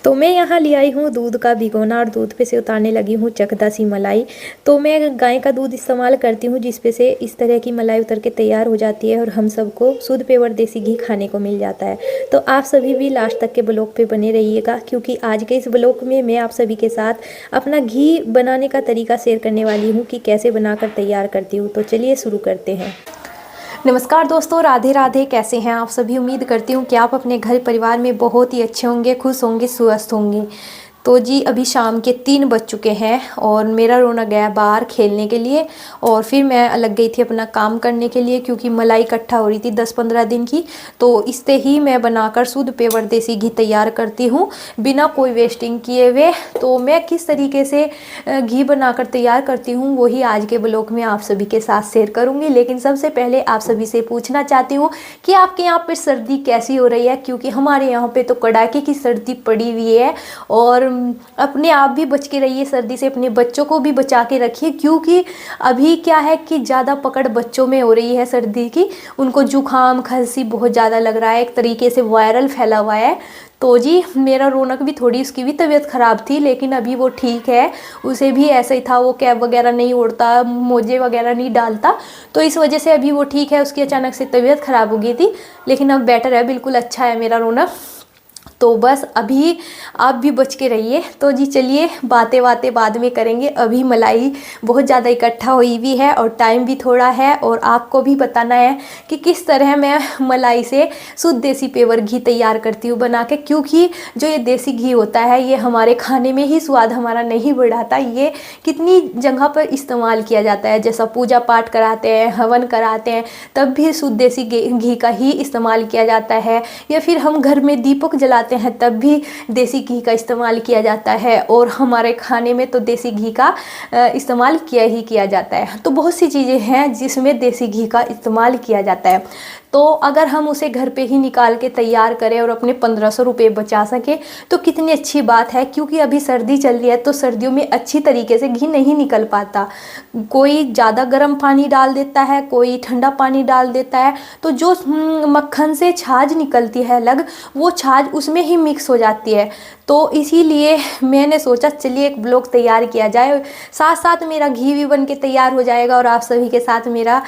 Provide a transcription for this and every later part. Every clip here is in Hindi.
तो मैं यहाँ ले आई हूँ दूध का भिगोना और दूध पे से उतारने लगी हूँ चकदा सी मलाई। तो मैं गाय का दूध इस्तेमाल करती हूँ जिस पे से इस तरह की मलाई उतर के तैयार हो जाती है और हम सबको शुद्ध पेवर देसी घी खाने को मिल जाता है। तो आप सभी भी लास्ट तक के ब्लॉग पे बने रहिएगा, क्योंकि आज के इस ब्लॉग में मैं आप सभी के साथ अपना घी बनाने का तरीका शेयर करने वाली हूँ कि कैसे बनाकर तैयार करती हूँ। तो चलिए शुरू करते हैं। नमस्कार दोस्तों, राधे राधे। कैसे हैं आप सभी? उम्मीद करती हूँ कि आप अपने घर परिवार में बहुत ही अच्छे होंगे, खुश होंगे, स्वस्थ होंगे। तो जी अभी शाम के 3 बज चुके हैं और मेरा रोना गया बाहर खेलने के लिए और फिर मैं लग गई थी अपना काम करने के लिए, क्योंकि मलाई इकट्ठा हो रही थी 10-15 दिन की। तो इससे ही मैं बनाकर शुद्ध पेवर देसी घी तैयार करती हूँ बिना कोई वेस्टिंग किए हुए। तो मैं किस तरीके से घी बनाकर तैयार करती हूँ वही आज के ब्लॉग में आप सभी के साथ शेयर करूँगी। लेकिन सबसे पहले आप सभी से पूछना चाहती हूँ कि आपके यहाँ पर सर्दी कैसी हो रही है, क्योंकि हमारे यहाँ पर तो कड़ाके की सर्दी पड़ी हुई है। और अपने आप भी बच के रहिए सर्दी से, अपने बच्चों को भी बचा के रखिए, क्योंकि अभी क्या है कि ज़्यादा पकड़ बच्चों में हो रही है सर्दी की। उनको जुकाम खांसी बहुत ज़्यादा लग रहा है, एक तरीके से वायरल फैला हुआ है। तो जी मेरा रौनक भी थोड़ी, उसकी भी तबीयत ख़राब थी, लेकिन अभी वो ठीक है। उसे भी ऐसा ही था, वो कैप वगैरह नहीं ओढ़ता, मोजे वगैरह नहीं डालता, तो इस वजह से अभी वो ठीक है। उसकी अचानक से तबीयत ख़राब हो गई थी, लेकिन अब बेटर है, बिल्कुल अच्छा है मेरा रौनक। तो बस अभी आप भी बच के रहिए। तो जी चलिए बातें बातें बाद में करेंगे, अभी मलाई बहुत ज़्यादा इकट्ठा हुई भी है और टाइम भी थोड़ा है, और आपको भी बताना है कि किस तरह मैं मलाई से शुद्ध देसी पेवर घी तैयार करती हूँ बना के। क्योंकि जो ये देसी घी होता है ये हमारे खाने में ही स्वाद हमारा नहीं बढ़ाता, ये कितनी जगह पर इस्तेमाल किया जाता है। जैसा पूजा पाठ कराते हैं, हवन कराते हैं, तब भी शुद्ध देसी घी का ही इस्तेमाल किया जाता है। या फिर हम घर में दीपक जलाते हैं तब भी देसी घी का इस्तेमाल किया जाता है, और हमारे खाने में तो देसी घी का इस्तेमाल किया जाता है। तो बहुत सी चीज़ें हैं जिसमें देसी घी का इस्तेमाल किया जाता है। तो अगर हम उसे घर पे ही निकाल के तैयार करें और अपने 1500 रुपये बचा सकें तो कितनी अच्छी बात है। क्योंकि अभी सर्दी चल रही है तो सर्दियों में अच्छी तरीके से घी नहीं निकल पाता, कोई ज़्यादा गर्म पानी डाल देता है, कोई ठंडा पानी डाल देता है, तो जो मक्खन से छाछ निकलती है अलग, वो छाछ उसमें ही मिक्स हो जाती है। तो इसीलिए मैंने सोचा चलिए एक ब्लॉग तैयार किया जाए, साथ साथ मेरा घी भी बन के तैयार हो जाएगा और आप सभी के साथ मेरा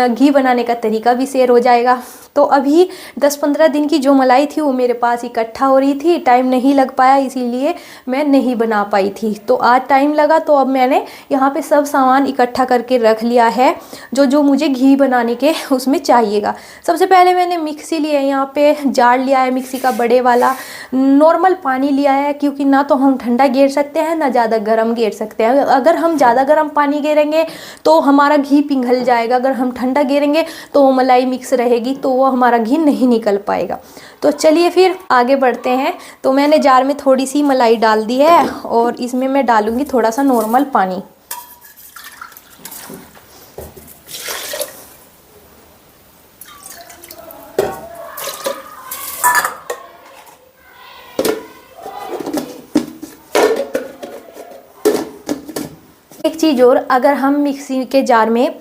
घी बनाने का तरीका भी शेयर हो जाएगा। तो अभी 10-15 दिन की जो मलाई थी वो मेरे पास इकट्ठा हो रही थी, टाइम नहीं लग पाया इसीलिए मैं नहीं बना पाई थी। तो आज टाइम लगा तो अब मैंने यहाँ पे सब सामान इकट्ठा करके रख लिया है जो जो मुझे घी बनाने के उसमें चाहिएगा। सबसे पहले मैंने मिक्सी लिया है, यहाँ पे जार लिया है मिक्सी का बड़े वाला, नॉर्मल पानी लिया है, क्योंकि ना तो हम ठंडा गेर सकते हैं ना ज़्यादा गर्म गेर सकते हैं। अगर हम ज़्यादा गर्म पानी गेरेंगे तो हमारा घी पिघल जाएगा, अगर हम ठंडा गेरेंगे तो वो मलाई मिक्स रहेगी तो वो हमारा घी नहीं निकल पाएगा। तो चलिए फिर आगे बढ़ते हैं। तो मैंने जार में थोड़ी सी मलाई डाल दी है और इसमें मैं डालूंगी थोड़ा सा नॉर्मल पानी। एक चीज़ और, अगर हम मिक्सी के जार में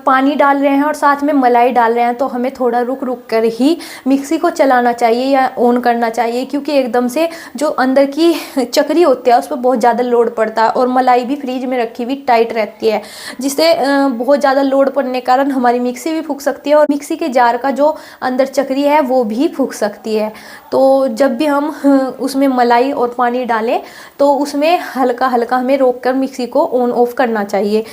पानी डाल रहे हैं और साथ में मलाई डाल रहे हैं तो हमें थोड़ा रुक रुक कर ही मिक्सी को चलाना चाहिए या ऑन करना चाहिए, क्योंकि एकदम से जो अंदर की चक्री होती है उस पर बहुत ज़्यादा लोड पड़ता है, और मलाई भी फ्रीज में रखी हुई टाइट रहती है, जिससे बहुत ज़्यादा लोड पड़ने के कारण हमारी मिक्सी भी फूक सकती है और मिक्सी के जार का जो अंदर चक्री है वो भी फूक सकती है। तो जब भी हम उसमें मलाई और पानी डालें तो उसमें हल्का हल्का हमें रोक कर मिक्सी को ऑन ऑफ करना चाहिए।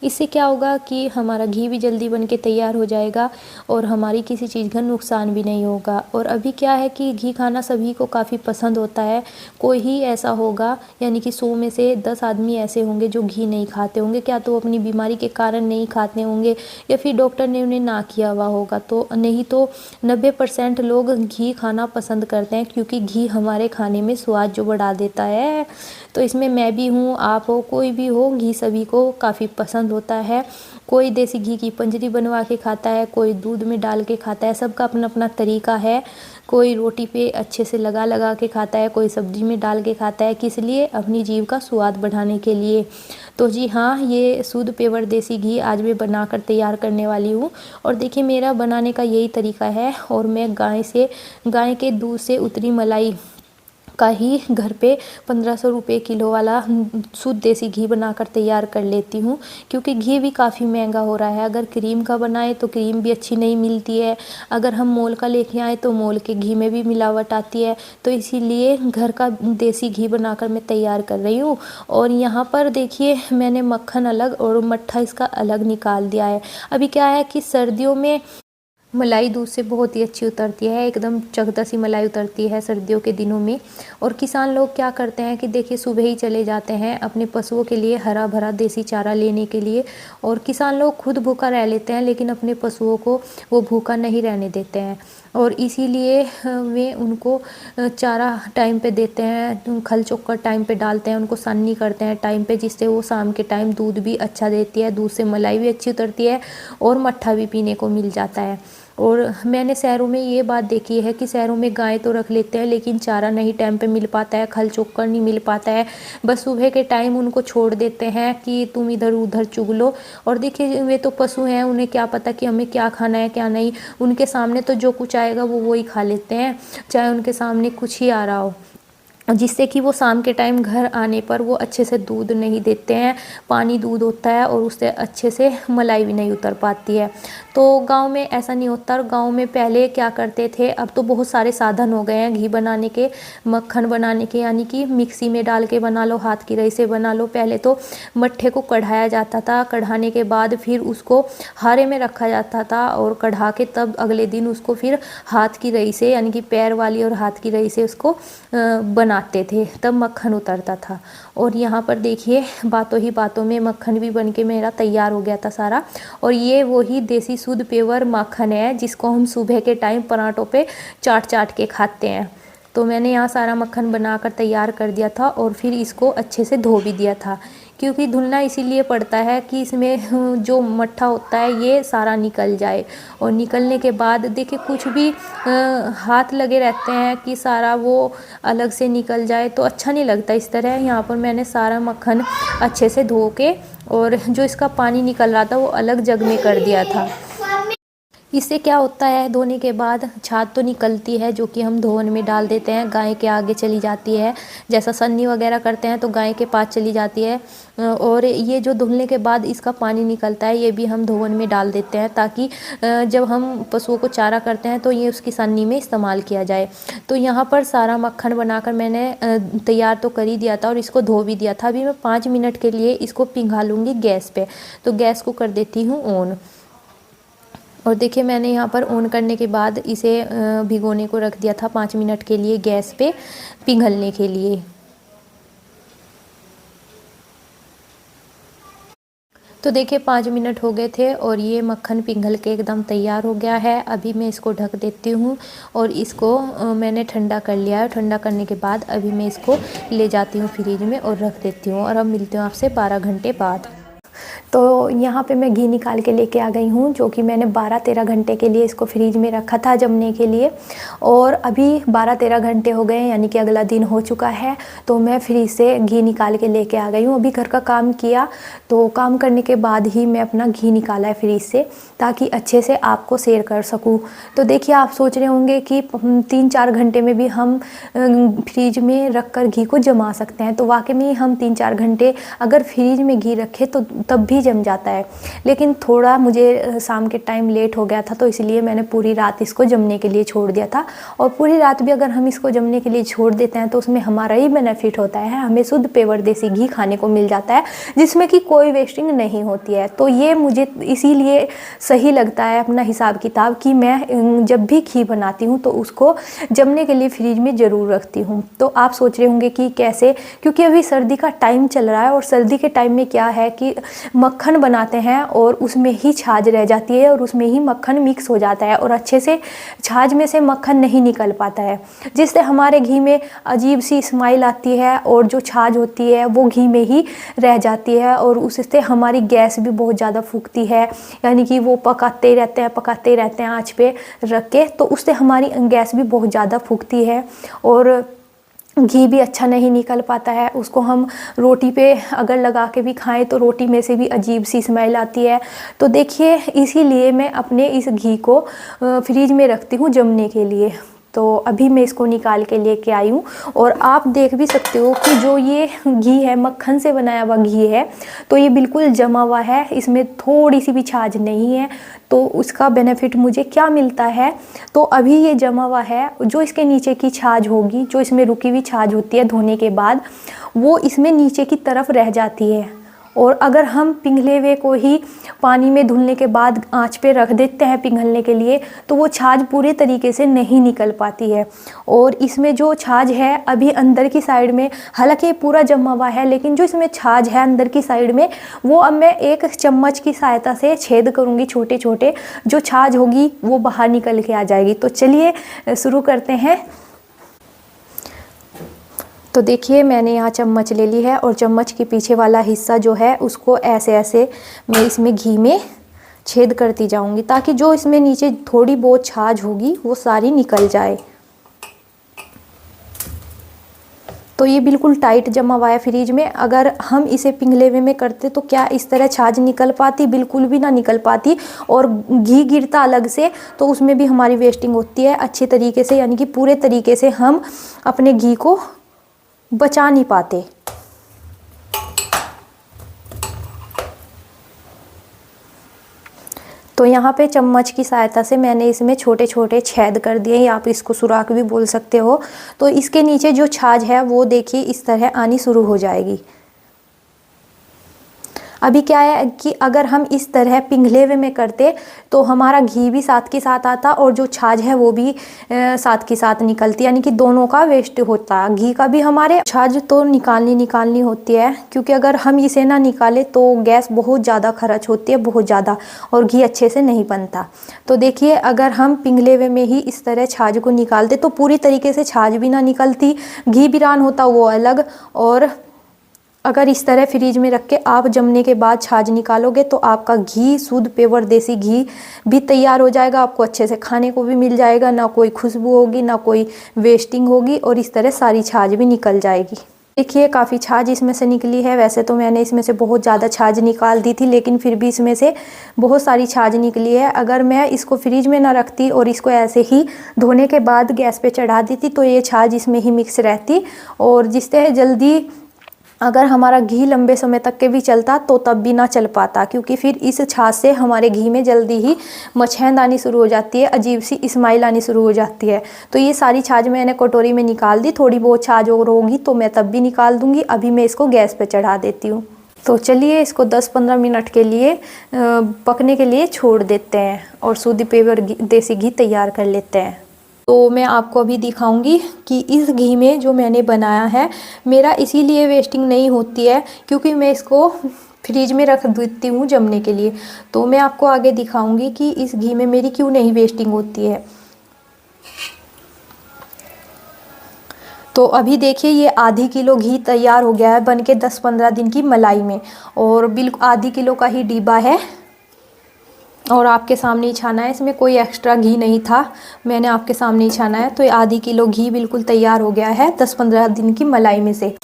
इससे क्या होगा कि हमारा घी भी जल्दी बन के तैयार हो जाएगा और हमारी किसी चीज़ का नुकसान भी नहीं होगा। और अभी क्या है कि घी खाना सभी को काफ़ी पसंद होता है, कोई ही ऐसा होगा, यानी कि 100 में से 10 आदमी ऐसे होंगे जो घी नहीं खाते होंगे, क्या तो अपनी बीमारी के कारण नहीं खाते होंगे या फिर डॉक्टर ने उन्हें ना किया हुआ होगा। तो नहीं तो 90% लोग घी खाना पसंद करते हैं, क्योंकि घी हमारे खाने में स्वाद जो बढ़ा देता है। तो इसमें मैं भी हूँ, आप हो, कोई भी हो, घी सभी को काफ़ी पसंद पसंद होता है। कोई देसी घी की पंजरी बनवा के खाता है, कोई दूध में डाल के खाता है, सबका अपना अपना तरीका है। कोई रोटी पे अच्छे से लगा लगा के खाता है, कोई सब्जी में डाल के खाता है, किस लिए? अपनी जीभ का स्वाद बढ़ाने के लिए। तो जी हाँ, ये शुद्ध पेवर देसी घी आज मैं बनाकर तैयार करने वाली हूँ। और देखिए मेरा बनाने का यही तरीका है। और मैं गाय के दूध से उतरी मलाई का ही घर पे 1500 रुपये किलो वाला शुद्ध देसी घी बनाकर तैयार कर लेती हूँ, क्योंकि घी भी काफ़ी महंगा हो रहा है। अगर क्रीम का बनाए तो क्रीम भी अच्छी नहीं मिलती है, अगर हम मोल का लेके आए तो मोल के घी में भी मिलावट आती है। तो इसीलिए घर का देसी घी बनाकर मैं तैयार कर रही हूँ। और यहाँ पर देखिए मैंने मक्खन अलग और मट्ठा इसका अलग निकाल दिया है। अभी क्या है कि सर्दियों में मलाई दूध से बहुत ही अच्छी उतरती है, एकदम चकदसी मलाई उतरती है सर्दियों के दिनों में। और किसान लोग क्या करते हैं कि देखिए सुबह ही चले जाते हैं अपने पशुओं के लिए हरा भरा देसी चारा लेने के लिए। और किसान लोग खुद भूखा रह लेते हैं, लेकिन अपने पशुओं को वो भूखा नहीं रहने देते हैं। और इसीलिए वे उनको चारा टाइम पे देते हैं, खल चोकर टाइम पे डालते हैं, उनको सानी करते हैं टाइम पे, जिससे वो शाम के टाइम दूध भी अच्छा देती है, दूध से मलाई भी अच्छी उतरती है और मट्ठा भी पीने को मिल जाता है। और मैंने शहरों में ये बात देखी है कि शहरों में गाय तो रख लेते हैं, लेकिन चारा नहीं टाइम पे मिल पाता है, खल चोकर नहीं मिल पाता है। बस सुबह के टाइम उनको छोड़ देते हैं कि तुम इधर उधर चुग लो। और देखिए वे तो पशु हैं, उन्हें क्या पता कि हमें क्या खाना है क्या नहीं। उनके सामने तो जो कुछ आएगा वो वही खा लेते हैं, चाहे उनके सामने कुछ ही आ रहा हो, जिससे कि वो शाम के टाइम घर आने पर वो अच्छे से दूध नहीं देते हैं, पानी दूध होता है और उससे अच्छे से मलाई भी नहीं उतर पाती है। तो गांव में ऐसा नहीं होता। और गांव में पहले क्या करते थे, अब तो बहुत सारे साधन हो गए हैं घी बनाने के, मक्खन बनाने के, यानी कि मिक्सी में डाल के बना लो, हाथ की रई से बना लो। पहले तो मट्ठे को कढ़ाया जाता था, कढ़ाने के बाद फिर उसको हारे में रखा जाता था और कढ़ा के तब अगले दिन उसको फिर हाथ की रई से, यानी कि पैर वाली और हाथ की रई से उसको बनाते थे, तब मक्खन उतरता था। और यहाँ पर देखिए बातों ही बातों में मक्खन भी बन के मेरा तैयार हो गया था सारा। और ये वही देसी शुद्ध पेवर माखन है जिसको हम सुबह के टाइम पराठों पे चाट चाट के खाते हैं। तो मैंने यहाँ सारा मक्खन बनाकर तैयार कर दिया था और फिर इसको अच्छे से धो भी दिया था, क्योंकि धुलना इसीलिए पड़ता है कि इसमें जो मट्ठा होता है ये सारा निकल जाए। और निकलने के बाद देखिए कुछ भी हाथ लगे रहते हैं कि सारा वो अलग से निकल जाए, तो अच्छा नहीं लगता इस तरह। यहाँ पर मैंने सारा मक्खन अच्छे से धो के और जो इसका पानी निकल रहा था वो अलग जग में कर दिया था। इससे क्या होता है, धोने के बाद छात तो निकलती है जो कि हम धोवन में डाल देते हैं, गाय के आगे चली जाती है, जैसा सन्नी वगैरह करते हैं तो गाय के पास चली जाती है। और ये जो धुलने के बाद इसका पानी निकलता है ये भी हम धोवन में डाल देते हैं, ताकि जब हम पशुओं को चारा करते हैं तो ये उसकी सन्नी में इस्तेमाल किया जाए। तो यहाँ पर सारा मक्खन बनाकर मैंने तैयार तो कर ही दिया था और इसको धो भी दिया था। अभी मैं 5 मिनट के लिए इसको पिघला लूँगी गैस पे। तो गैस को कर देती हूँ ऑन। और देखिए मैंने यहाँ पर ऑन करने के बाद इसे भिगोने को रख दिया था 5 मिनट के लिए गैस पे पिघलने के लिए। तो देखिए 5 मिनट हो गए थे और ये मक्खन पिघल के एकदम तैयार हो गया है। अभी मैं इसको ढक देती हूँ और इसको मैंने ठंडा कर लिया है। ठंडा करने के बाद अभी मैं इसको ले जाती हूँ फ्रिज में और रख देती हूँ। और अब मिलती हूँ आपसे 12 घंटे बाद। तो यहाँ पे मैं घी निकाल के लेके आ गई हूँ, जो कि मैंने 12-13 घंटे के लिए इसको फ्रिज में रखा था जमने के लिए। और अभी 12-13 घंटे हो गए, यानी कि अगला दिन हो चुका है। तो मैं फ्रिज से घी निकाल के लेके आ गई हूँ। अभी घर का काम किया, तो काम करने के बाद ही मैं अपना घी निकाला है फ्रिज से, ताकि अच्छे से आपको शेयर कर सकूँ। तो देखिए आप सोच रहे होंगे कि 3-4 घंटे में भी हम फ्रिज में रख कर घी को जमा सकते हैं। तो वाकई में हम 3-4 घंटे अगर फ्रिज में घी रखें तो तब भी जम जाता है। लेकिन थोड़ा मुझे शाम के टाइम लेट हो गया था, तो इसलिए मैंने पूरी रात इसको जमने के लिए छोड़ दिया था। और पूरी रात भी अगर हम इसको जमने के लिए छोड़ देते हैं तो उसमें हमारा ही बेनिफिट होता है, हमें शुद्ध पेवर देसी घी खाने को मिल जाता है, जिसमें कि कोई वेस्टिंग नहीं होती है। तो ये मुझे इसीलिए सही लगता है अपना हिसाब किताब, कि मैं जब भी घी बनाती हूँ तो उसको जमने के लिए फ्रिज में ज़रूर रखती हूँ। तो आप सोच रहे होंगे कि कैसे, क्योंकि अभी सर्दी का टाइम चल रहा है और सर्दी के टाइम में क्या है कि मक्खन बनाते हैं और उसमें ही छाछ रह जाती है और उसमें ही मक्खन मिक्स हो जाता है और अच्छे से छाछ में से मक्खन नहीं निकल पाता है, जिससे हमारे घी में अजीब सी स्मेल आती है और जो छाछ होती है वो घी में ही रह जाती है और उससे हमारी गैस भी बहुत ज़्यादा फूकती है। यानी कि वो पकाते ही रहते हैं आँच पे रख के, तो उससे हमारी गैस भी बहुत ज़्यादा फूकती है और घी भी अच्छा नहीं निकल पाता है। उसको हम रोटी पे अगर लगा के भी खाएं तो रोटी में से भी अजीब सी स्मेल आती है। तो देखिए, इसीलिए मैं अपने इस घी को फ्रिज में रखती हूँ जमने के लिए। तो अभी मैं इसको निकाल के लेके आई हूँ और आप देख भी सकते हो कि जो ये घी है मक्खन से बनाया हुआ घी है, तो ये बिल्कुल जमा हुआ है, इसमें थोड़ी सी भी छाछ नहीं है। तो उसका बेनिफिट मुझे क्या मिलता है, तो अभी ये जमा हुआ है, जो इसके नीचे की छाछ होगी, जो इसमें रुकी हुई छाछ होती है धोने के बाद, वो इसमें नीचे की तरफ रह जाती है। और अगर हम पिघले हुए को ही पानी में धुलने के बाद आंच पे रख देते हैं पिघलने के लिए, तो वो छाछ पूरे तरीके से नहीं निकल पाती है। और इसमें जो छाछ है अभी अंदर की साइड में, हालांकि पूरा जमा हुआ है, लेकिन जो इसमें छाछ है अंदर की साइड में, वो अब मैं एक चम्मच की सहायता से छेद करूँगी छोटे छोटे, जो छाछ होगी वो बाहर निकल के आ जाएगी। तो चलिए शुरू करते हैं। तो देखिए, मैंने यहाँ चम्मच ले ली है और चम्मच के पीछे वाला हिस्सा जो है उसको ऐसे ऐसे मैं इसमें घी में छेद करती जाऊँगी, ताकि जो इसमें नीचे थोड़ी बहुत छाछ होगी वो सारी निकल जाए। तो ये बिल्कुल टाइट जमा हुआ है फ्रिज में। अगर हम इसे पिघले हुए में करते तो क्या इस तरह छाछ निकल पाती? बिल्कुल भी ना निकल पाती। और घी गिरता अलग से, तो उसमें भी हमारी वेस्टिंग होती है अच्छी तरीके से, यानी कि पूरे तरीके से हम अपने घी को बचा नहीं पाते। तो यहाँ पे चम्मच की सहायता से मैंने इसमें छोटे छोटे छेद कर दिए, या आप इसको सुराख भी बोल सकते हो। तो इसके नीचे जो छाछ है वो देखिए इस तरह आनी शुरू हो जाएगी। अभी क्या है कि अगर हम इस तरह पिघले हुए में करते तो हमारा घी भी साथ के साथ आता और जो छाछ है वो भी साथ के साथ निकलती, यानी कि दोनों का वेस्ट होता। घी का भी हमारे छाछ तो निकालनी होती है, क्योंकि अगर हम इसे ना निकाले तो गैस बहुत ज़्यादा खर्च होती है, बहुत ज़्यादा, और घी अच्छे से नहीं बनता। तो देखिए, अगर हम पिघले हुए में ही इस तरह छाछ को निकालते तो पूरी तरीके से छाछ भी ना निकलती, घी बिरान होता वो अलग। और अगर इस तरह फ्रिज में रख के आप जमने के बाद छाछ निकालोगे तो आपका घी, शुद्ध प्योर देसी घी भी तैयार हो जाएगा। आपको अच्छे से खाने को भी मिल जाएगा, ना कोई खुशबू होगी, ना कोई वेस्टिंग होगी, और इस तरह सारी छाछ भी निकल जाएगी। देखिए, काफ़ी छाछ इसमें से निकली है। वैसे तो मैंने इसमें से बहुत ज़्यादा छाछ निकाल दी थी, लेकिन फिर भी इसमें से बहुत सारी छाछ निकली है। अगर मैं इसको फ्रिज में ना रखती और इसको ऐसे ही धोने के बाद गैस पे चढ़ा देती तो ये छाछ इसमें ही मिक्स रहती, और जिससे जल्दी अगर हमारा घी लंबे समय तक के भी चलता तो तब भी ना चल पाता, क्योंकि फिर इस छाछ से हमारे घी में जल्दी ही मछैंद आनी शुरू हो जाती है, अजीब सी स्माइल आनी शुरू हो जाती है। तो ये सारी छाछ मैंने कटोरी में निकाल दी। थोड़ी बहुत छाछ और होगी तो मैं तब भी निकाल दूंगी। अभी मैं इसको गैस पे चढ़ा देती हूँ। तो चलिए इसको 10-15 मिनट के लिए पकने के लिए छोड़ देते हैं और शुद्ध प्योर देसी घी तैयार कर लेते हैं। तो मैं आपको अभी दिखाऊंगी कि इस घी में जो मैंने बनाया है, मेरा इसीलिए वेस्टिंग नहीं होती है क्योंकि मैं इसको फ्रिज में रख देती हूँ जमने के लिए। तो मैं आपको आगे दिखाऊंगी कि इस घी में मेरी क्यों नहीं वेस्टिंग होती है। तो अभी देखिए, ये आधी किलो घी तैयार हो गया है बनके 10-15 दिन की मलाई में, और बिल्कुल आधी किलो का ही डिब्बा है और आपके सामने ही छाना है। इसमें कोई एक्स्ट्रा घी नहीं था, मैंने आपके सामने ही छाना है। तो ये आधी किलो घी बिल्कुल तैयार हो गया है 10-15 दिन की मलाई में से।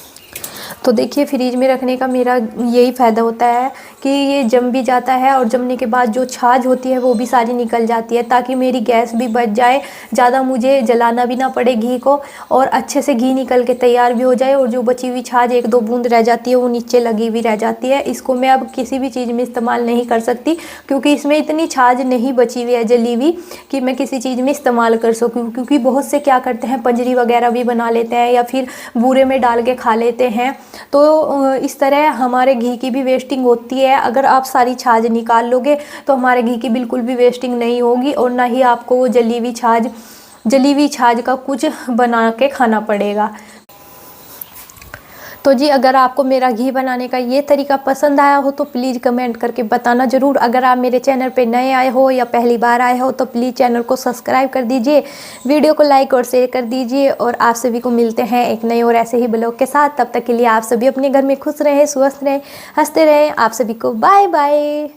तो देखिए, फ्रिज में रखने का मेरा यही फ़ायदा होता है कि ये जम भी जाता है और जमने के बाद जो छाछ होती है वो भी सारी निकल जाती है, ताकि मेरी गैस भी बच जाए, ज़्यादा मुझे जलाना भी ना पड़े घी को, और अच्छे से घी निकल के तैयार भी हो जाए। और जो बची हुई छाछ 1-2 बूंद रह जाती है वो नीचे लगी हुई रह जाती है। इसको मैं अब किसी भी चीज़ में इस्तेमाल नहीं कर सकती, क्योंकि इसमें इतनी छाछ नहीं बची हुई है जली हुई कि मैं किसी चीज़ में इस्तेमाल कर सकूँ। क्योंकि बहुत से क्या करते हैं, पंजरी वगैरह भी बना लेते हैं या फिर बूरे में डाल के खा लेते हैं। तो इस तरह हमारे घी की भी वेस्टिंग होती है। अगर आप सारी छाछ निकाल लोगे तो हमारे घी की बिल्कुल भी वेस्टिंग नहीं होगी, और ना ही आपको वो जली हुई छाछ का कुछ बना के खाना पड़ेगा। तो जी अगर आपको मेरा घी बनाने का ये तरीका पसंद आया हो तो प्लीज़ कमेंट करके बताना ज़रूर। अगर आप मेरे चैनल पे नए आए हो या पहली बार आए हो तो प्लीज़ चैनल को सब्सक्राइब कर दीजिए, वीडियो को लाइक और शेयर कर दीजिए। और आप सभी को मिलते हैं एक नए और ऐसे ही ब्लॉग के साथ। तब तक के लिए आप सभी अपने घर में खुश रहें, स्वस्थ रहें, हंसते रहें। आप सभी को बाय बाय।